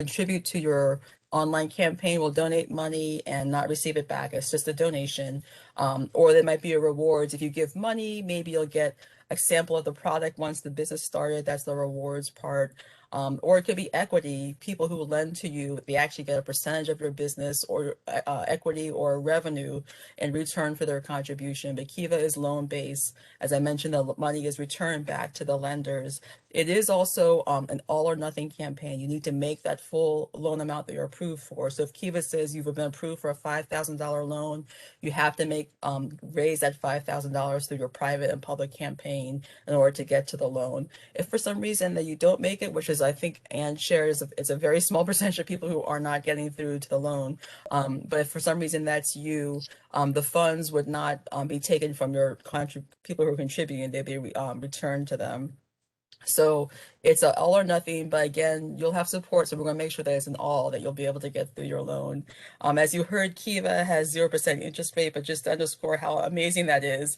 contribute to your online campaign will donate money and not receive it back. It's just a donation. Or there might be a rewards. If you give money, maybe you'll get a sample of the product once the business started. That's the rewards part. Or it could be equity. People who lend to you, they actually get a percentage of your business or equity or revenue in return for their contribution. But Kiva is loan based. As I mentioned, the money is returned back to the lenders. It is also an all or nothing campaign. You need to make that full loan amount that you're approved for. So if Kiva says you've been approved for a $5,000 loan, you have to raise that $5,000 through your private and public campaign in order to get to the loan. If for some reason that you don't make it, which is I think Ann shared, it's a very small percentage of people who are not getting through to the loan. But if for some reason that's you, the funds would not be taken from your people who are contributing. They'd be returned to them. So it's a all or nothing, but again, you'll have support. So we're going to make sure that it's an all that you'll be able to get through your loan. As you heard, Kiva has 0% interest rate, but just to underscore how amazing that is,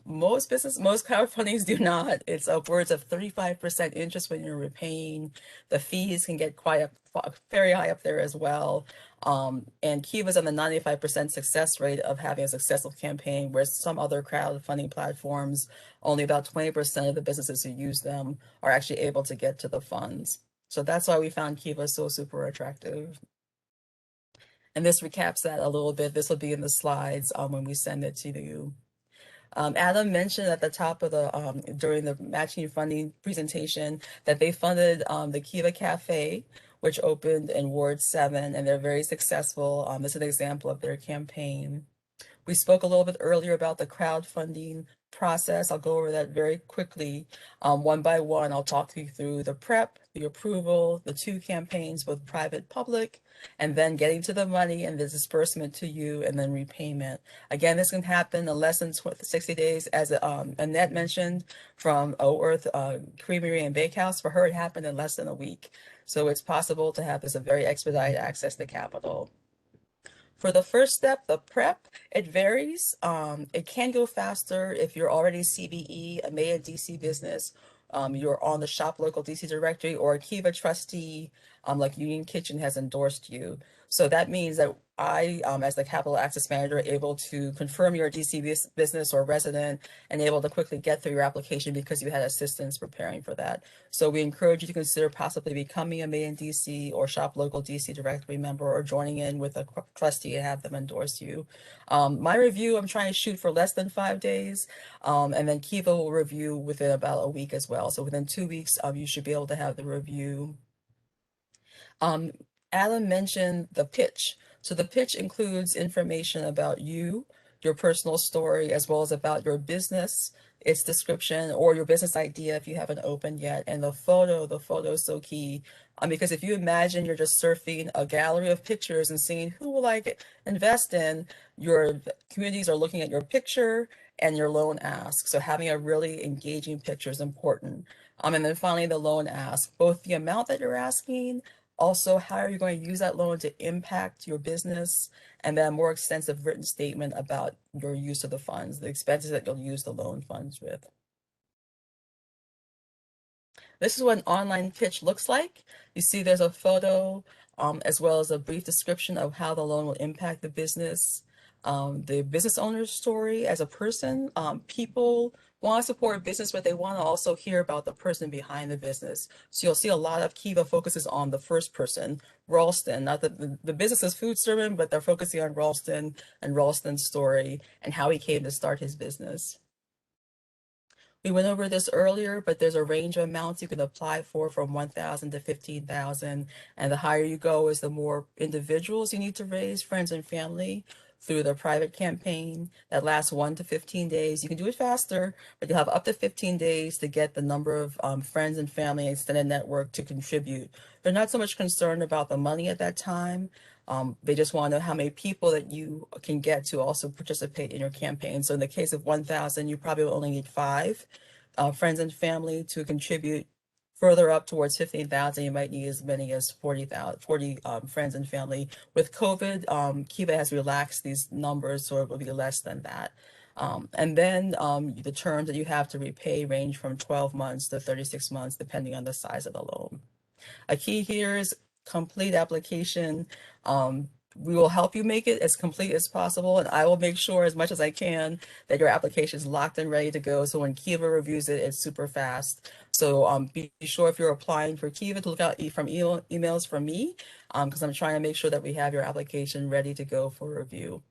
most crowdfundings do not. It's upwards of 35% interest when you're repaying. The fees can get very high up there as well. And Kiva's on the 95% success rate of having a successful campaign, whereas some other crowdfunding platforms, only about 20% of the businesses who use them are actually able to get to the funds. So that's why we found Kiva so super attractive. And this recaps that a little bit. This will be in the slides when we send it to you. Adam mentioned at the top of during the matching funding presentation that they funded the Kiva Cafe, which opened in Ward 7, and they're very successful. This is an example of their campaign. We spoke a little bit earlier about the crowdfunding process. I'll go over that very quickly. One by one, I'll talk you through the prep, the approval, the two campaigns, both private, public, and then getting to the money and the disbursement to you, and then repayment. Again, this can happen in less than 60 days, as Annette mentioned from Earth Creamery and Bakehouse. For her, it happened in less than a week. So it's possible to have this a very expedited access to capital. For the first step, the prep, it varies. It can go faster if you're already CBE, a May and DC business, you're on the Shop Local DC directory, or a Kiva trustee, like Union Kitchen has endorsed you. So that means that I, as the Capital Access Manager, able to confirm you're a DC business or resident and able to quickly get through your application because you had assistance preparing for that. So we encourage you to consider possibly becoming a May in DC or Shop Local DC directory member, or joining in with a trustee and have them endorse you. My review, I'm trying to shoot for less than 5 days, and then Kiva will review within about a week as well. So within 2 weeks, you should be able to have the review. Adam mentioned the pitch. So the pitch includes information about you, your personal story, as well as about your business, its description, or your business idea if you haven't opened yet. And the photo is so key. Because if you imagine you're just surfing a gallery of pictures and seeing who will I invest in, your communities are looking at your picture and your loan ask. So having a really engaging picture is important. And then finally, the loan ask, both the amount that you're asking, also how are you going to use that loan to impact your business, and then a more extensive written statement about your use of the funds, the expenses that you'll use the loan funds with. This is what an online pitch looks like. You see there's a photo as well as a brief description of how the loan will impact the business owner's story as a person. People want to support business, but they want to also hear about the person behind the business. So you'll see a lot of Kiva focuses on the first person, Ralston. Not that the business is food serving, but they're focusing on Ralston and Ralston's story and how he came to start his business. We went over this earlier, but there's a range of amounts you can apply for from 1,000 to 15,000. And the higher you go is the more individuals you need to raise, friends and family, through the private campaign that lasts 1 to 15 days. You can do it faster, but you'll have up to 15 days to get the number of friends and family and extended network to contribute. They're not so much concerned about the money at that time. They just want to know how many people that you can get to also participate in your campaign. So in the case of 1,000, you probably will only need 5 friends and family to contribute. Further up towards 15,000, you might need as many as 40 friends and family. With COVID, Kiva has relaxed these numbers, so it will be less than that. And then the terms that you have to repay range from 12 months to 36 months, depending on the size of the loan. A key here is complete application. We will help you make it as complete as possible, and I will make sure as much as I can that your application is locked and ready to go. So when Kiva reviews it, it's super fast. So be sure if you're applying for Kiva to look out from emails from me, because I'm trying to make sure that we have your application ready to go for review.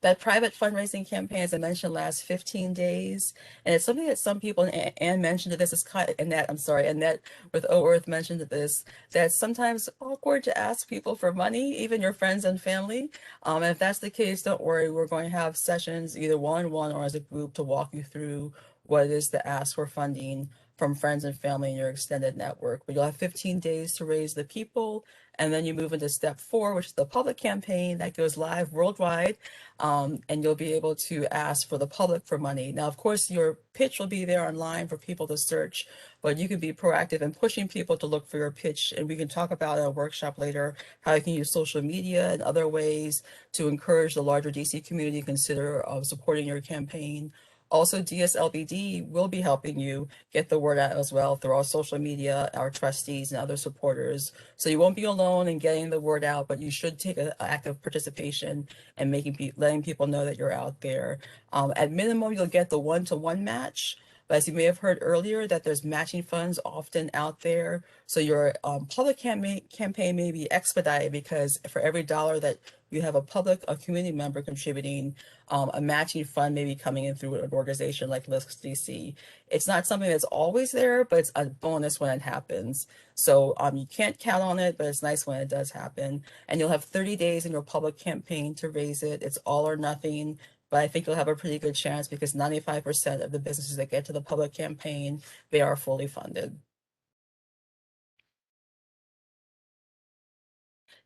That private fundraising campaign, as I mentioned, lasts 15 days. And it's something that some people, and Anne mentioned that this is kind of, Annette, I'm sorry, Annette with O Earth mentioned this, that it's sometimes awkward to ask people for money, even your friends and family. And if that's the case, don't worry, we're going to have sessions either one-on-one or as a group to walk you through what it is to ask for funding from friends and family in your extended network. But you'll have 15 days to raise the people, and then you move into step 4, which is the public campaign that goes live worldwide. And you'll be able to ask for the public for money. Now, of course, your pitch will be there online for people to search, but you can be proactive in pushing people to look for your pitch. And we can talk about in a workshop later how you can use social media and other ways to encourage the larger DC community to consider supporting your campaign. Also, DSLBD will be helping you get the word out as well through our social media, our trustees, and other supporters. So you won't be alone in getting the word out, but you should take an active participation and letting people know that you're out there. At minimum, you'll get the one-to-one match. But as you may have heard earlier, that there's matching funds often out there. So your public campaign may be expedited because for every dollar that you have a community member contributing, a matching fund may be coming in through an organization like List DC. It's not something that's always there, but it's a bonus when it happens. So you can't count on it, but it's nice when it does happen. And you'll have 30 days in your public campaign to raise it. It's all or nothing, but I think you'll have a pretty good chance because 95% of the businesses that get to the public campaign, they are fully funded.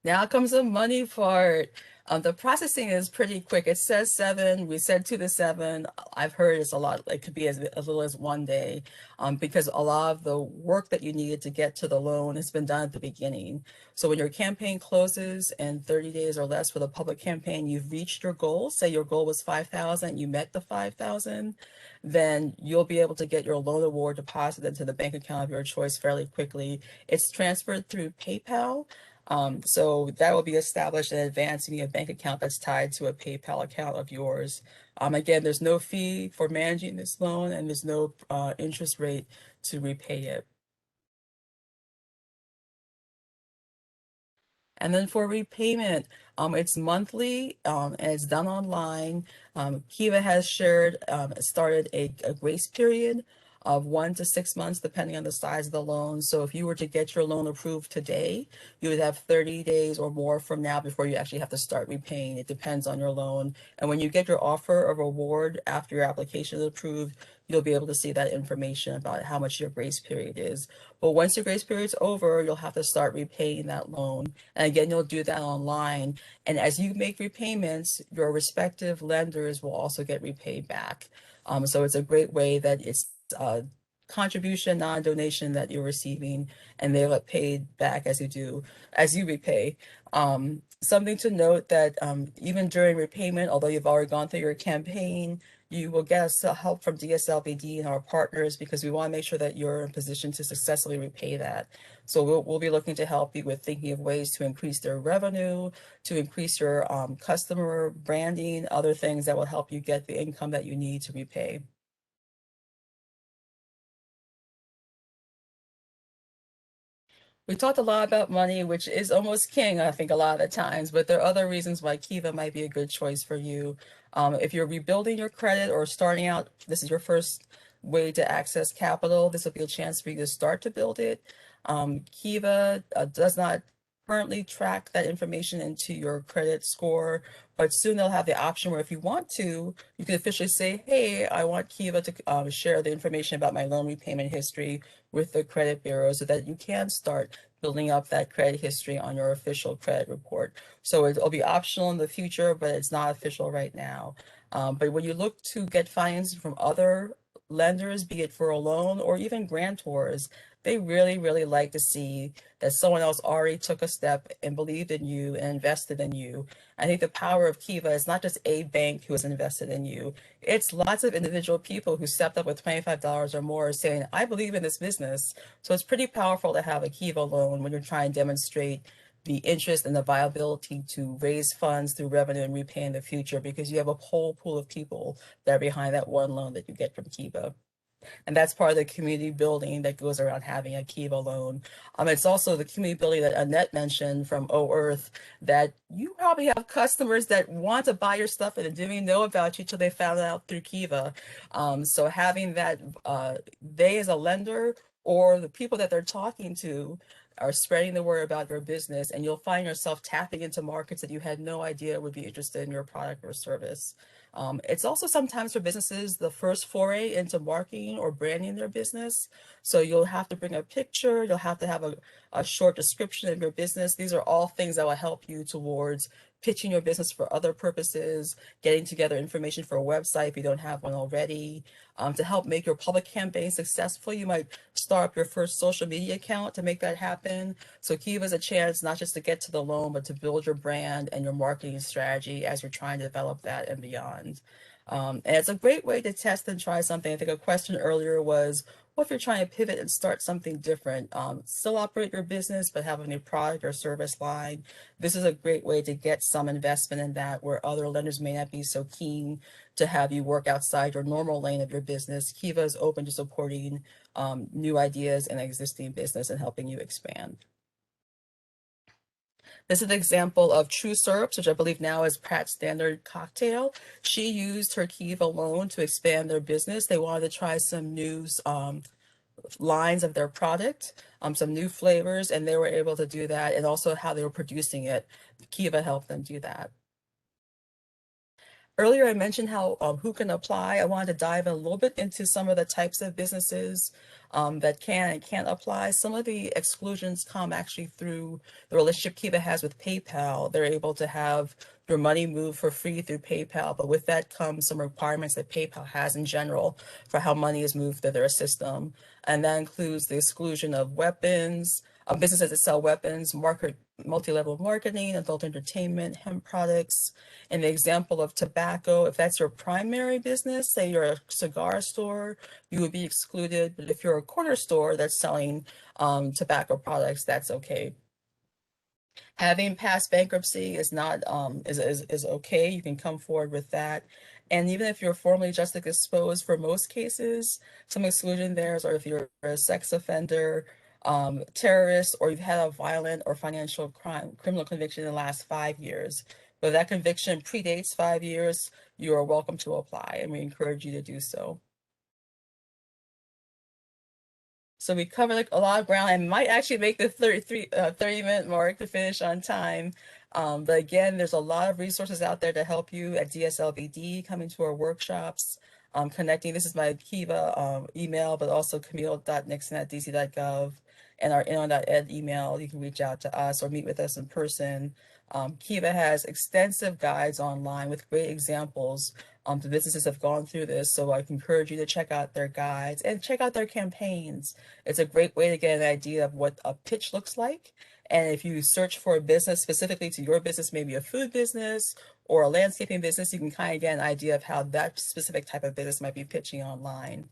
Now comes the money part. The processing is pretty quick. It says 7. We said 2 to 7. I've heard it's a lot. It could be as little as 1 day, because a lot of the work that you needed to get to the loan has been done at the beginning. So when your campaign closes in 30 days or less for the public campaign, you've reached your goal. Say your goal was 5,000, you met the 5,000, then you'll be able to get your loan award deposited into the bank account of your choice fairly quickly. It's transferred through PayPal. So that will be established in advance in a bank account that's tied to a PayPal account of yours. Again, there's no fee for managing this loan and there's no interest rate to repay it. And then for repayment, it's monthly and it's done online. Kiva has started a grace period of 1 to 6 months, depending on the size of the loan. So if you were to get your loan approved today, you would have 30 days or more from now before you actually have to start repaying. It depends on your loan. And when you get your offer of reward after your application is approved, you'll be able to see that information about how much your grace period is. But once your grace period's over, you'll have to start repaying that loan. And again, you'll do that online. And as you make repayments, your respective lenders will also get repaid back. So it's a great way that it's a contribution, non-donation that you're receiving, and they'll get paid back as you repay. Something to note that even during repayment, although you've already gone through your campaign, you will get help from DSLBD and our partners because we want to make sure that you're in position to successfully repay that. So we'll be looking to help you with thinking of ways to increase their revenue, to increase your customer branding, other things that will help you get the income that you need to repay. We talked a lot about money, which is almost king, I think, a lot of the times, but there are other reasons why Kiva might be a good choice for you. If you're rebuilding your credit or starting out, this is your first way to access capital, this will be a chance for you to start to build it. Kiva does not currently track that information into your credit score, but soon they'll have the option where if you want to, you can officially say, hey, I want Kiva to share the information about my loan repayment history with the credit bureau so that you can start building up that credit history on your official credit report. So it'll be optional in the future, but it's not official right now. But when you look to get financing from other lenders, be it for a loan or even grantors, They really, really like to see that someone else already took a step and believed in you and invested in you. I think the power of Kiva is not just a bank who has invested in you. It's lots of individual people who stepped up with $25 or more saying, I believe in this business. So it's pretty powerful to have a Kiva loan when you're trying to demonstrate the interest and the viability to raise funds through revenue and repay in the future because you have a whole pool of people that are behind that one loan that you get from Kiva. And that's part of the community building that goes around having a Kiva loan. It's also the community building that Annette mentioned from O Earth, that you probably have customers that want to buy your stuff and didn't even know about you till they found out through Kiva. So having that, they as a lender or the people that they're talking to are spreading the word about your business, and you'll find yourself tapping into markets that you had no idea would be interested in your product or service. It's also sometimes for businesses the first foray into marketing or branding their business. So you'll have to bring a picture, you'll have to have a short description of your business. These are all things that will help you towards pitching your business for other purposes, getting together information for a website if you don't have one already. To help make your public campaign successful, you might start up your first social media account to make that happen. So Kiva is a chance not just to get to the loan, but to build your brand and your marketing strategy as you're trying to develop that and beyond. And it's a great way to test and try something. I think a question earlier was, what if you're trying to pivot and start something different? Still operate your business, but have a new product or service line. This is a great way to get some investment in that where other lenders may not be so keen to have you work outside your normal lane of your business. Kiva is open to supporting new ideas in existing business and helping you expand. This is an example of True Syrups, which I believe now is Pratt's Standard Cocktail. She used her Kiva loan to expand their business. They wanted to try some new lines of their product, some new flavors, and they were able to do that, and also how they were producing it. Kiva helped them do that. Earlier, I mentioned how who can apply. I wanted to dive in a little bit into some of the types of businesses that can and can't apply. Some of the exclusions come actually through the relationship Kiva has with PayPal. They're able to have your money moved for free through PayPal, but with that comes some requirements that PayPal has in general for how money is moved through their system. And that includes the exclusion of weapons, businesses that sell weapons, multi-level marketing, adult entertainment, hemp products. In the example of tobacco, if that's your primary business, say you're a cigar store, you would be excluded. But if you're a corner store that's selling tobacco products, that's okay. Having passed bankruptcy is not is okay. You can come forward with that. And even if you're formally justice exposed, for most cases, some exclusion there is, or if you're a sex offender, terrorist, or you've had a violent or financial criminal conviction in the last 5 years. But if that conviction predates 5 years, you are welcome to apply, and we encourage you to do so. So we covered like a lot of ground and might actually make the 30-minute mark to finish on time. But again, there's a lot of resources out there to help you at DSLBD, coming to our workshops, connecting. This is my Kiva email, but also camille.nixon@dc.gov and our in-on.ed email. You can reach out to us or meet with us in person. Kiva has extensive guides online with great examples. The businesses have gone through this, so I encourage you to check out their guides and check out their campaigns. It's a great way to get an idea of what a pitch looks like. And if you search for a business specifically to your business, maybe a food business or a landscaping business, you can kind of get an idea of how that specific type of business might be pitching online.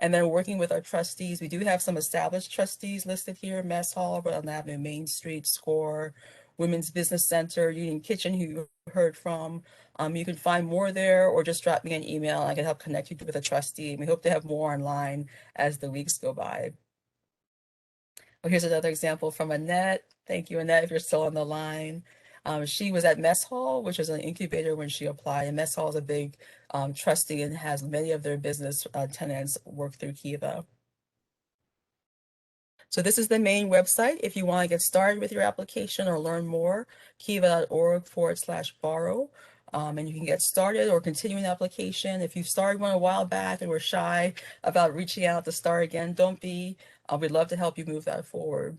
And then working with our trustees, we do have some established trustees listed here: Mess Hall, Rhode Island Avenue, Main Street, SCORE, Women's Business Center, Union Kitchen, who you heard from. You can find more there, or just drop me an email. I can help connect you with a trustee. We hope to have more online as the weeks go by. Oh, here's another example from Annette. Thank you, Annette, if you're still on the line. She was at Mess Hall, which was an incubator when she applied. And Mess Hall is a big trustee and has many of their business tenants work through Kiva. So this is the main website. If you want to get started with your application or learn more, kiva.org/borrow. And you can get started or continue an application. If you started one a while back and were shy about reaching out to start again, don't be. We'd love to help you move that forward.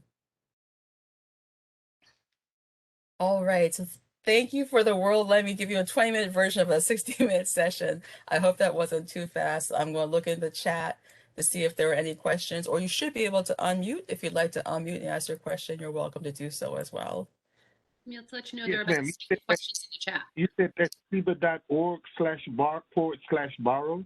All right. So thank you for the world. Let me give you a 20-minute version of a 60-minute session. I hope that wasn't too fast. I'm going to look in the chat to see if there are any questions, or you should be able to unmute. If you'd like to unmute and ask your question, you're welcome to do so as well. Let to let you know Yes, there are about ma'am. 6 questions in the chat. You said that's kiva.org/bar/borrow.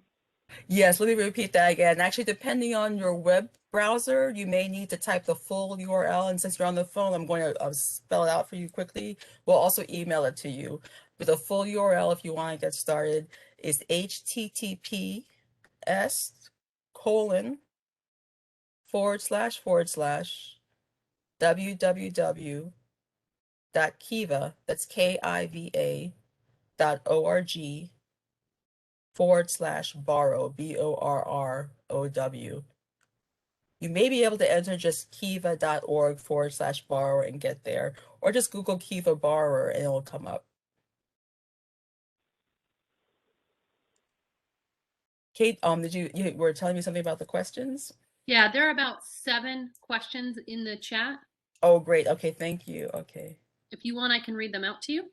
Yes, let me repeat that again. Actually, depending on your web browser, you may need to type the full URL. And since you're on the phone, I'm going to spell it out for you quickly. We'll also email it to you. But the full URL, if you want to get started, is https://www.kiva, that's KIVA, .org/borrow, BORROW. You may be able to enter just kiva.org/borrower and get there, or just Google Kiva borrower and it'll come up. Kate, you were telling me something about the questions? Yeah, there are about 7 questions in the chat. Oh, great. Okay, thank you. Okay. If you want, I can read them out to you.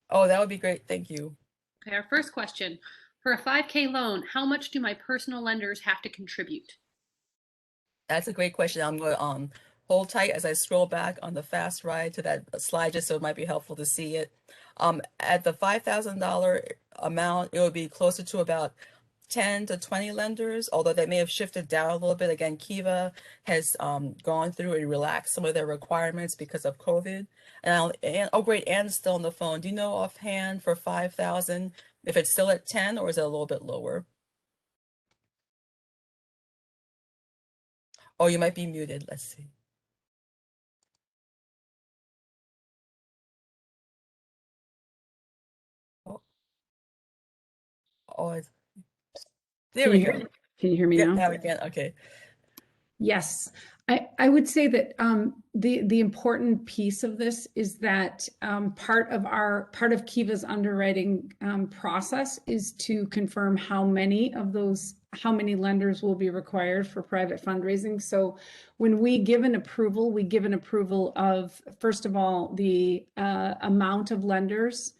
Oh, that would be great. Thank you. Okay, our first question. For a 5K loan, how much do my personal lenders have to contribute? That's a great question. I'm going to hold tight as I scroll back on the fast ride to that slide, just so it might be helpful to see it. At the $5,000 amount, it would be closer to about 10 to 20 lenders, although they may have shifted down a little bit. Again, Kiva has gone through and relaxed some of their requirements because of COVID. And oh, great, Anne's still on the phone. Do you know offhand for 5,000 if it's still at 10 or is it a little bit lower? Oh, you might be muted. Let's see. Oh, there we go. Can you hear me Yeah, now? now we can. Okay. Yes, I would say that the important piece of this is that part of Kiva's underwriting process is to confirm how many lenders will be required for private fundraising. So when we give an approval of, first of all, the amount of lenders,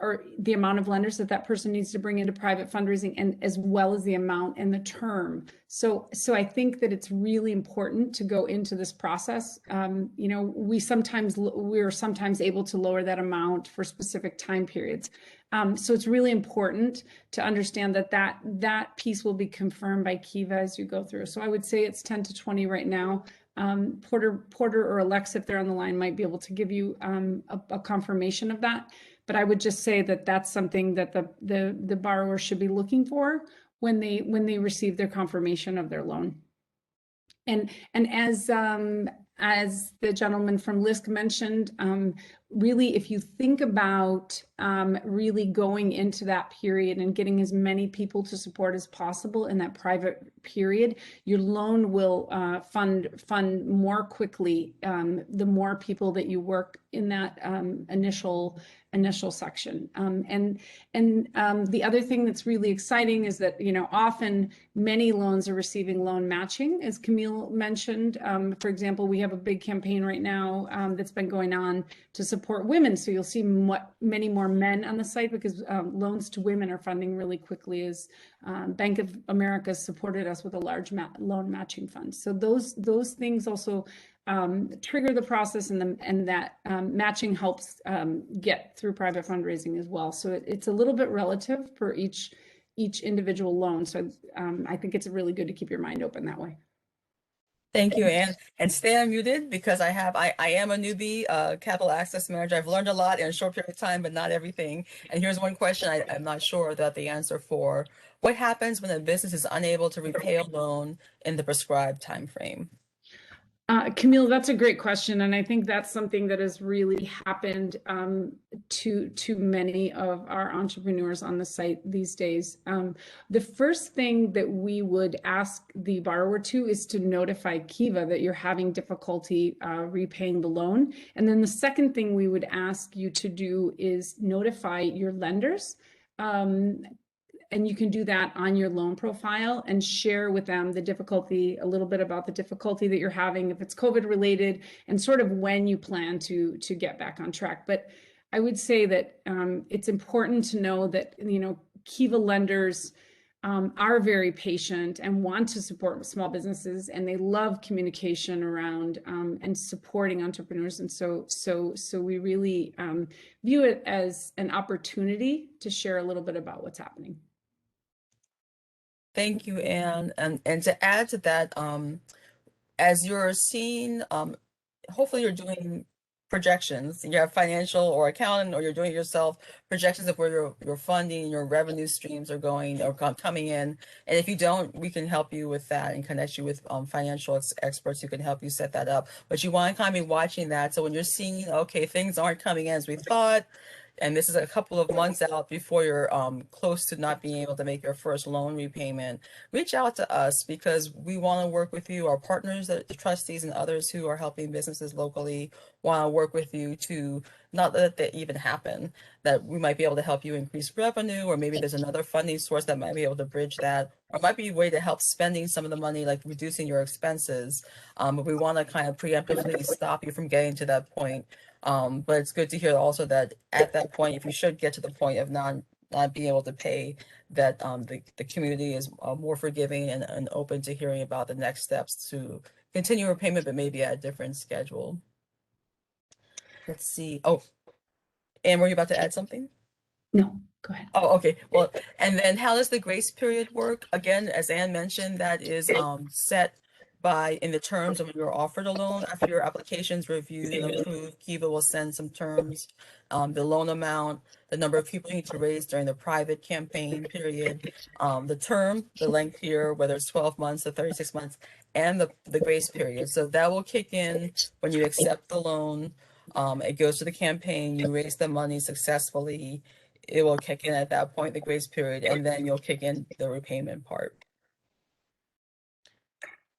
or the amount of lenders that person needs to bring into private fundraising, and as well as the amount and the term. So I think that it's really important to go into this process. You know, we're sometimes able to lower that amount for specific time periods. So it's really important to understand that piece will be confirmed by Kiva as you go through. So I would say it's 10 to 20 right now. Porter or Alexa, if they're on the line, might be able to give you a confirmation of that. But I would just say that that's something that the borrower should be looking for when they receive their confirmation of their loan. And as the gentleman from LISC mentioned, really, if you think about really going into that period and getting as many people to support as possible in that private period, your loan will fund more quickly the more people that you work in that initial section. And the other thing that's really exciting is that, you know, often many loans are receiving loan matching, as Camille mentioned. For example, we have a big campaign right now that's been going on to support women. So you'll see many more men on the site because loans to women are funding really quickly, as Bank of America supported us with a large loan matching fund. So those things also trigger the process, and that matching helps get through private fundraising as well. So it's a little bit relative for each individual loan. So I think it's really good to keep your mind open that way. Thank you, Anne. And stay unmuted because I am a newbie capital access manager. I've learned a lot in a short period of time, but not everything. And here's one question I'm not sure that the answer for. What happens when a business is unable to repay a loan in the prescribed time frame? Camille, that's a great question, and I think that's something that has really happened to many of our entrepreneurs on the site these days. The first thing that we would ask the borrower to is to notify Kiva that you're having difficulty repaying the loan, and then the second thing we would ask you to do is notify your lenders. And you can do that on your loan profile and share with them a little bit about the difficulty that you're having, if it's COVID related, and sort of when you plan to get back on track. But I would say that it's important to know that, you know, Kiva lenders are very patient and want to support small businesses, and they love communication around and supporting entrepreneurs. And so we really view it as an opportunity to share a little bit about what's happening. Thank you, Anne. And to add to that, as you're seeing, hopefully you're doing projections. You have financial or accountant, or you're doing it yourself, projections of where your funding, your revenue streams are going or coming in. And if you don't, we can help you with that and connect you with financial experts who can help you set that up. But you want to kind of be watching that. So when you're seeing, okay, things aren't coming in as we thought, and this is a couple of months out before you're close to not being able to make your first loan repayment, reach out to us, because we want to work with you. Our partners, the trustees and others who are helping businesses locally, want to work with you to not let that even happen, that we might be able to help you increase revenue, or maybe there's another funding source that might be able to bridge that, or might be a way to help spending some of the money, like reducing your expenses. But we want to kind of preemptively stop you from getting to that point. But it's good to hear also that at that point, if you should get to the point of not being able to pay, that the community is more forgiving and open to hearing about the next steps to continue repayment, but maybe at a different schedule. Let's see. Oh, Anne, were you about to add something? No, go ahead. Oh, okay. Well, and then how does the grace period work? Again, as Anne mentioned, that is set by in the terms of when you're offered a loan. After your application's reviewed and approved, Kiva will send some terms, the loan amount, the number of people you need to raise during the private campaign period, the term, the length here, whether it's 12 months or 36 months, and the grace period. So that will kick in when you accept the loan. It goes to the campaign, you raise the money successfully, it will kick in at that point, the grace period, and then you'll kick in the repayment part.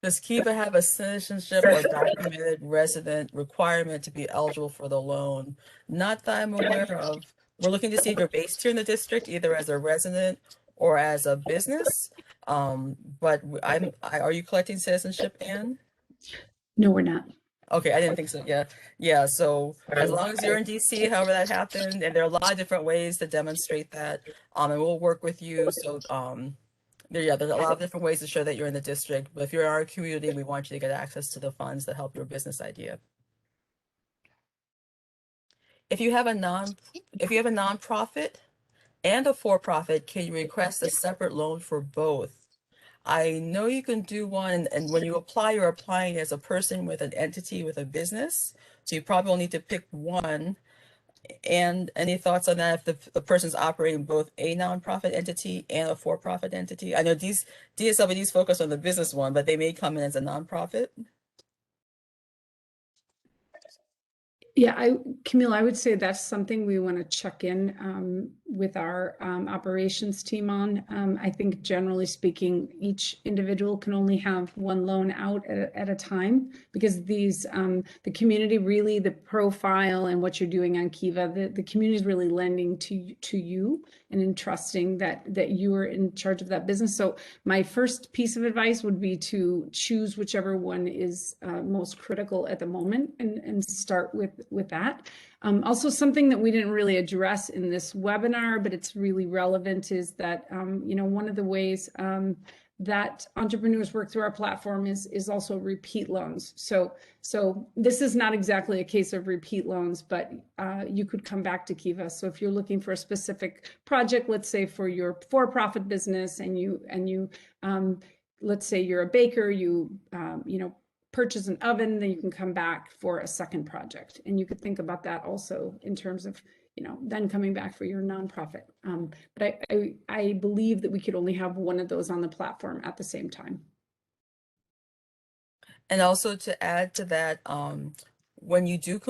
Does Kiva have a citizenship or documented resident requirement to be eligible for the loan? Not that I'm aware of. We're looking to see if you're based here in the district, either as a resident or as a business. But are you collecting citizenship, Anne? No, we're not. Okay, I didn't think so. Yeah. So as long as you're in DC, however that happened, and there are a lot of different ways to demonstrate that, and we'll work with you. So there's a lot of different ways to show that you're in the district. But if you're in our community, we want you to get access to the funds that help your business idea. If you have a nonprofit and a for-profit, can you request a separate loan for both? I know you can do one, and when you apply, you're applying as a person with an entity with a business. So you probably will need to pick one. And any thoughts on that if the person's operating both a nonprofit entity and a for-profit entity? I know these DSWDs focus on the business one, but they may come in as a nonprofit. Yeah, Camille, I would say that's something we want to check in with our operations team on. I think generally speaking, each individual can only have one loan out at a time, because these the community really, the profile and what you're doing on Kiva, the community is really lending to you and entrusting that you are in charge of that business. So my first piece of advice would be to choose whichever one is most critical at the moment, and start with that. Also, something that we didn't really address in this webinar, but it's really relevant, is that one of the ways that entrepreneurs work through our platform is also repeat loans. So this is not exactly a case of repeat loans, but you could come back to Kiva. So if you're looking for a specific project, let's say for your for-profit business, and you let's say you're a baker, you purchase an oven, then you can come back for a second project. And you could think about that also in terms of, then coming back for your nonprofit. But I believe that we could only have one of those on the platform at the same time. And also to add to that, when you do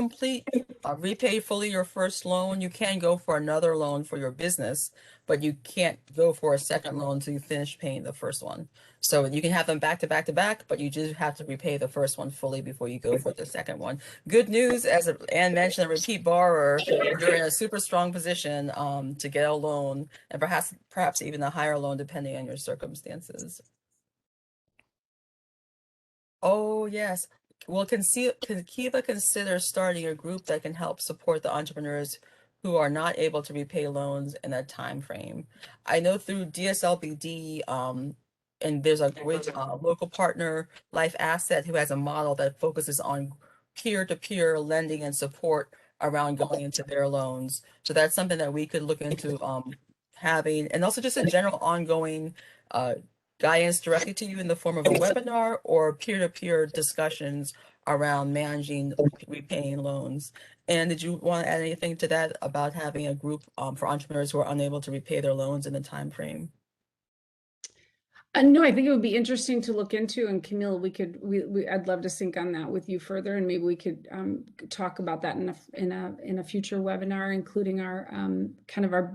repay fully your first loan, you can go for another loan for your business, but you can't go for a second loan until you finish paying the first one. So you can have them back to back to back, but you just have to repay the first one fully before you go for the second one. Good news, as Anne mentioned, a repeat borrower, you're in a super strong position to get a loan, and perhaps even a higher loan depending on your circumstances. Oh, yes. Well, can Kiva consider starting a group that can help support the entrepreneurs who are not able to repay loans in that time frame. I know through DSLBD, and there's a great local partner, Life Asset, who has a model that focuses on peer-to-peer lending and support around going into their loans. So that's something that we could look into having, and also just a general ongoing guidance directly to you in the form of a webinar or peer-to-peer discussions around managing repaying loans. And did you want to add anything to that about having a group for entrepreneurs who are unable to repay their loans in the time frame? No, I think it would be interesting to look into, and Camille, I'd love to sync on that with you further, and maybe we could talk about that in a future webinar, including our kind of our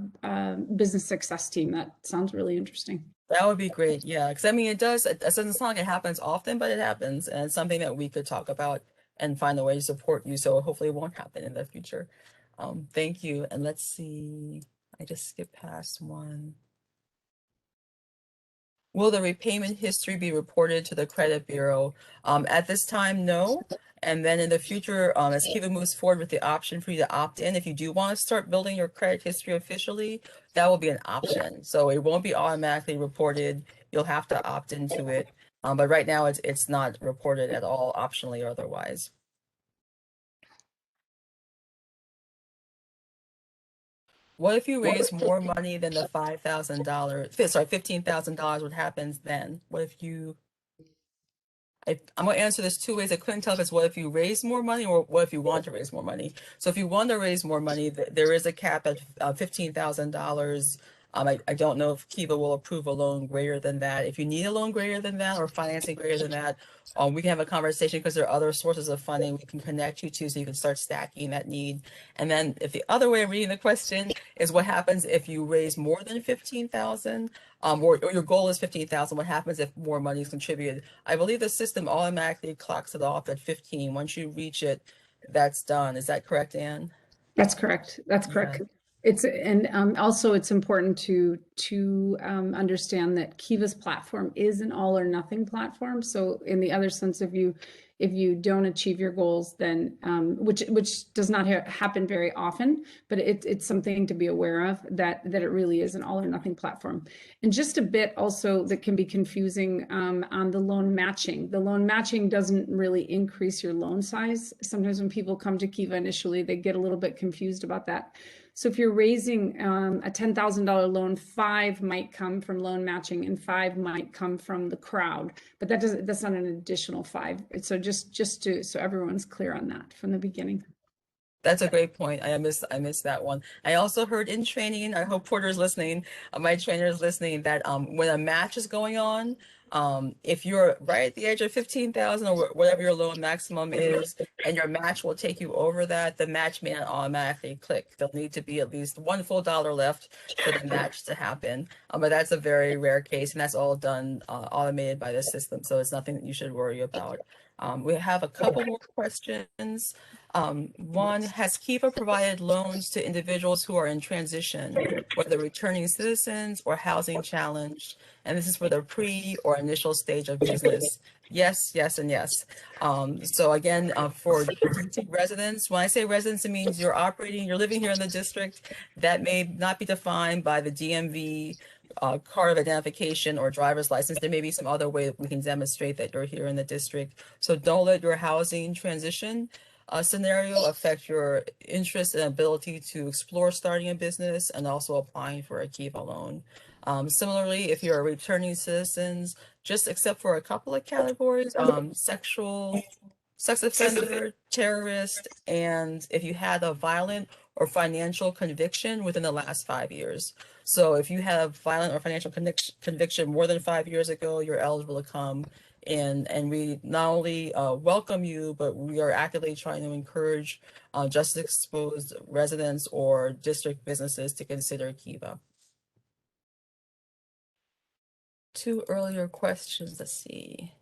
business success team. That sounds really interesting. That would be great. Yeah, because I mean, it doesn't sound like it happens often, but it happens, and it's something that we could talk about and find a way to support you. So hopefully it won't happen in the future. Thank you. And let's see, I just skipped past one. Will the repayment history be reported to the credit bureau? At this time, no. And then in the future, as Kiva moves forward with the option for you to opt in, if you do want to start building your credit history officially, that will be an option. So it won't be automatically reported. You'll have to opt into it. But right now, it's not reported at all, optionally or otherwise. What if you raise more money than the $15,000? What happens then? What if you I'm going to answer this two ways. I couldn't tell if it's what if you raise more money or what if you want to raise more money. So if you want to raise more money, there is a cap at $15,000. I don't know if Kiva will approve a loan greater than that. If you need a loan greater than that or financing greater than that, we can have a conversation because there are other sources of funding we can connect you to so you can start stacking that need. And then if the other way of reading the question is what happens if you raise more than 15,000, or your goal is 15,000, what happens if more money is contributed? I believe the system automatically clocks it off at 15. Once you reach it, that's done. Is that correct, Anne? That's correct. That's correct. Yeah. Also it's important to understand that Kiva's platform is an all or nothing platform. So in the other sense, if you don't achieve your goals, then which does not happen very often, but it's something to be aware of, that it really is an all or nothing platform. And just a bit also that can be confusing on the loan matching. The loan matching doesn't really increase your loan size. Sometimes when people come to Kiva initially, they get a little bit confused about that. So if you're raising a $10,000 loan, 5 might come from loan matching and 5 might come from the crowd, but that's not an additional 5. So just so everyone's clear on that from the beginning. That's a great point. I missed that one. I also heard in training, I hope Porter's listening, my trainer is listening, that when a match is going on, if you're right at the edge of 15,000 or whatever your loan maximum is, and your match will take you over that, the match may not automatically click. There'll need to be at least one full dollar left for the match to happen. But that's a very rare case, and that's all done automated by the system. So it's nothing that you should worry about. We have a couple more questions. One, has Kiva provided loans to individuals who are in transition, whether returning citizens or housing challenged? And this is for the pre or initial stage of business. Yes, yes, and yes. So again, for DC residents, when I say residents, it means you're living here in the district. That may not be defined by the DMV card of identification or driver's license. There may be some other way that we can demonstrate that you're here in the district. So don't let your housing transition scenario affect your interest and ability to explore starting a business and also applying for a Kiva loan. Similarly, if you're a returning citizens, just except for a couple of categories, sex offender, terrorist, and if you had a violent or financial conviction within the last 5 years. So if you have violent or financial conviction more than 5 years ago, you're eligible to come in, and we not only welcome you, but we are actively trying to encourage justice exposed residents or district businesses to consider Kiva. 2 earlier questions, let's see.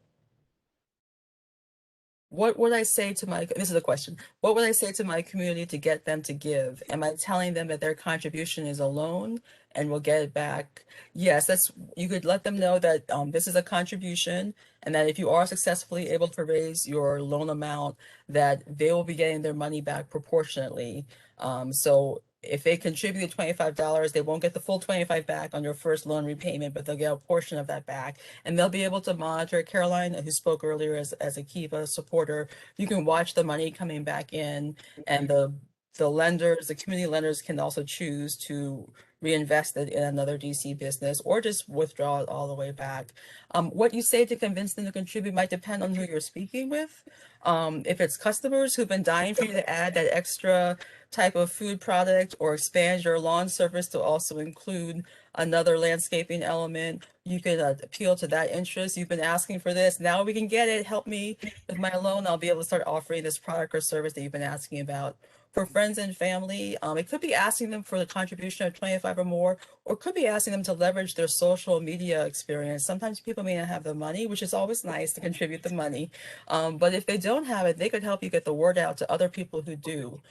What would I say to this is a question. What would I say to my community to get them to give? Am I telling them that their contribution is a loan and we'll get it back? Yes, you could let them know that this is a contribution, and that if you are successfully able to raise your loan amount, that they will be getting their money back proportionately. So if they contribute $25, they won't get the full 25 back on your first loan repayment, but they'll get a portion of that back. And they'll be able to monitor. Caroline, who spoke earlier as a Kiva supporter, you can watch the money coming back in, and the lenders, the community lenders can also choose to reinvest it in another DC business or just withdraw it all the way back. What you say to convince them to contribute might depend on who you're speaking with. If it's customers who've been dying for you to add that extra type of food product or expand your lawn service to also include another landscaping element, you can appeal to that interest. You've been asking for this. Now we can get it. Help me with my loan. I'll be able to start offering this product or service that you've been asking about. For friends and family, it could be asking them for the contribution of 25 or more, or could be asking them to leverage their social media experience. Sometimes people may not have the money, which is always nice to contribute the money. But if they don't have it, they could help you get the word out to other people who do.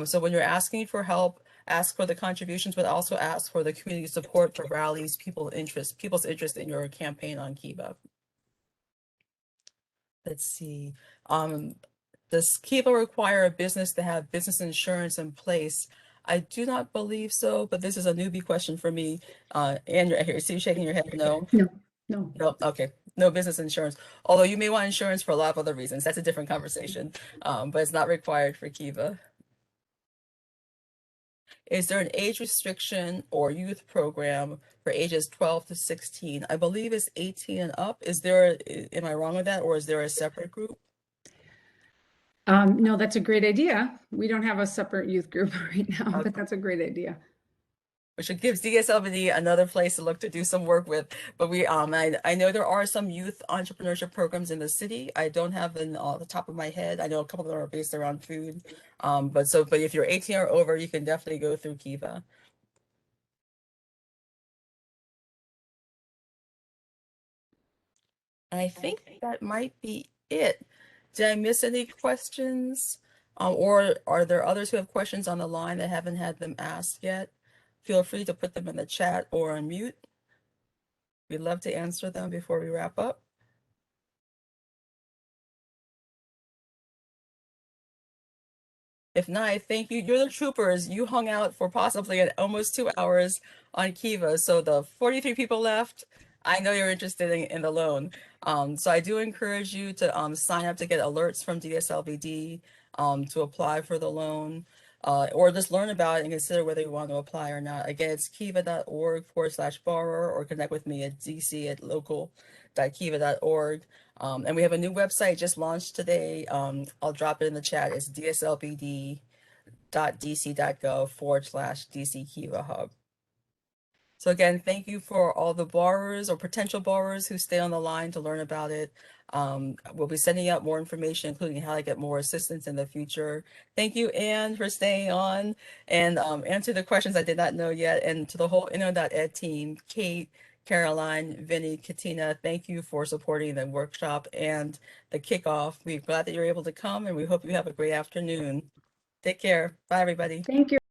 So when you're asking for help, ask for the contributions, but also ask for the community support for rallies, people's interest in your campaign on Kiva. Let's see. Does Kiva require a business to have business insurance in place? I do not believe so, but this is a newbie question for me. And you're shaking your head, no? No. No, okay, no business insurance. Although you may want insurance for a lot of other reasons. That's a different conversation, but it's not required for Kiva. Is there an age restriction or youth program for ages 12 to 16? I believe it's 18 and up. Am I wrong with that, or is there a separate group? No, that's a great idea. We don't have a separate youth group right now, Okay. but that's a great idea. Which gives DSLBD another place to look to do some work with. But I know there are some youth entrepreneurship programs in the city. I don't have them off the top of my head. I know a couple of them are based around food. But if you're 18 or over, you can definitely go through Kiva. And I think that might be it. Did I miss any questions? Or are there others who have questions on the line that haven't had them asked yet? Feel free to put them in the chat or on mute. We'd love to answer them before we wrap up. If not, I thank you. You're the troopers. You hung out for possibly almost 2 hours on Kiva. So the 43 people left, I know you're interested in the loan. So I do encourage you to sign up to get alerts from DSLBD to apply for the loan, or just learn about it and consider whether you want to apply or not. Again, it's kiva.org/borrower, or connect with me at dc@local.kiva.org. And we have a new website just launched today. I'll drop it in the chat. It's dslbd.dc.gov/DC Kiva Hub. So again, thank you for all the borrowers or potential borrowers who stay on the line to learn about it. We'll be sending out more information, including how to get more assistance in the future. Thank you, Anne, for staying on and answer the questions I did not know yet. And to the whole Inno.ed team, Kate, Caroline, Vinny, Katina, thank you for supporting the workshop and the kickoff. We're glad that you're able to come, and we hope you have a great afternoon. Take care. Bye, everybody. Thank you.